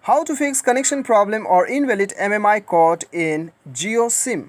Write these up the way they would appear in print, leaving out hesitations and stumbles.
How to fix connection problem और invalid MMI code in Jio SIM.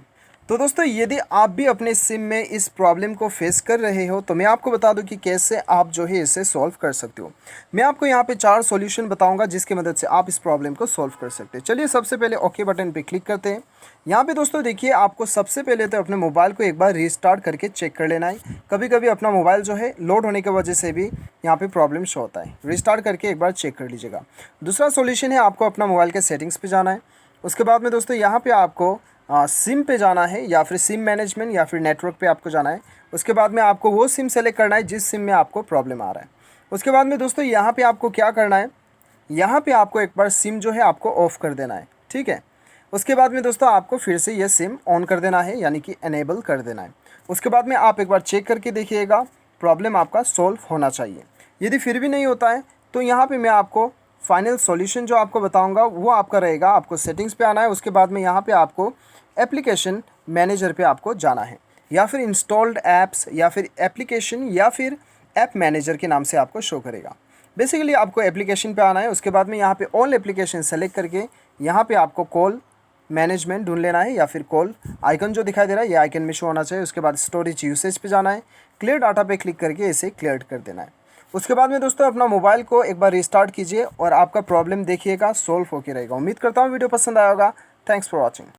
तो दोस्तों यदि आप भी अपने सिम में इस प्रॉब्लम को फेस कर रहे हो तो मैं आपको बता दूं कि कैसे आप जो है इसे सॉल्व कर सकते हो। मैं आपको यहाँ पे 4 सॉल्यूशन बताऊंगा जिसकी मदद से आप इस प्रॉब्लम को सॉल्व कर सकते हैं। चलिए सबसे पहले ओके बटन पे क्लिक करते हैं। यहाँ पे दोस्तों देखिए, आपको सबसे पहले तो अपने मोबाइल को एक बार रीस्टार्ट करके चेक कर लेना है। कभी कभी अपना मोबाइल जो है लोड होने की वजह से भी यहाँ पे प्रॉब्लम शो होता है। रीस्टार्ट करके एक बार चेक कर लीजिएगा। दूसरा सॉल्यूशन है, आपको अपना मोबाइल के सेटिंग्स पे जाना है। उसके बाद में दोस्तों यहाँ पे आपको सिम पे जाना है या फिर सिम मैनेजमेंट या फिर नेटवर्क पे आपको जाना है। उसके बाद में आपको वो सिम सेलेक्ट करना है जिस सिम में आपको प्रॉब्लम आ रहा है। उसके बाद में दोस्तों यहाँ पे आपको क्या करना है, यहाँ पे आपको एक बार सिम जो है आपको ऑफ़ कर देना है, ठीक है। उसके बाद में दोस्तों आपको फिर से ये सिम ऑन कर देना है, यानी कि एनेबल कर देना है। उसके बाद में आप एक बार चेक करके देखिएगा, प्रॉब्लम आपका सॉल्व होना चाहिए। यदि फिर भी नहीं होता है तो यहाँ पे मैं आपको फाइनल सॉल्यूशन जो आपको बताऊंगा वो आपका रहेगा। आपको सेटिंग्स पे आना है। उसके बाद में यहाँ पे आपको एप्लीकेशन मैनेजर पे आपको जाना है, या फिर इंस्टॉल्ड ऐप्स या फिर एप्लीकेशन या फिर ऐप मैनेजर के नाम से आपको शो करेगा। बेसिकली आपको एप्लीकेशन पे आना है। उसके बाद में यहाँ पे ऑल एप्लीकेशन सेलेक्ट करके यहाँ पे आपको कॉल मैनेजमेंट ढूंढ लेना है, या फिर कॉल आइकन जो दिखाई दे रहा है ये आइकन में शो होना चाहिए। उसके बाद स्टोरेज यूसेज पे जाना है, क्लियर डाटा पे क्लिक करके इसे क्लियर कर देना है। उसके बाद में दोस्तों अपना मोबाइल को एक बार रिस्टार्ट कीजिए और आपका प्रॉब्लम देखिएगा सॉल्व होकर रहेगा। उम्मीद करता हूँ वीडियो पसंद आया होगा। Thanks for watching.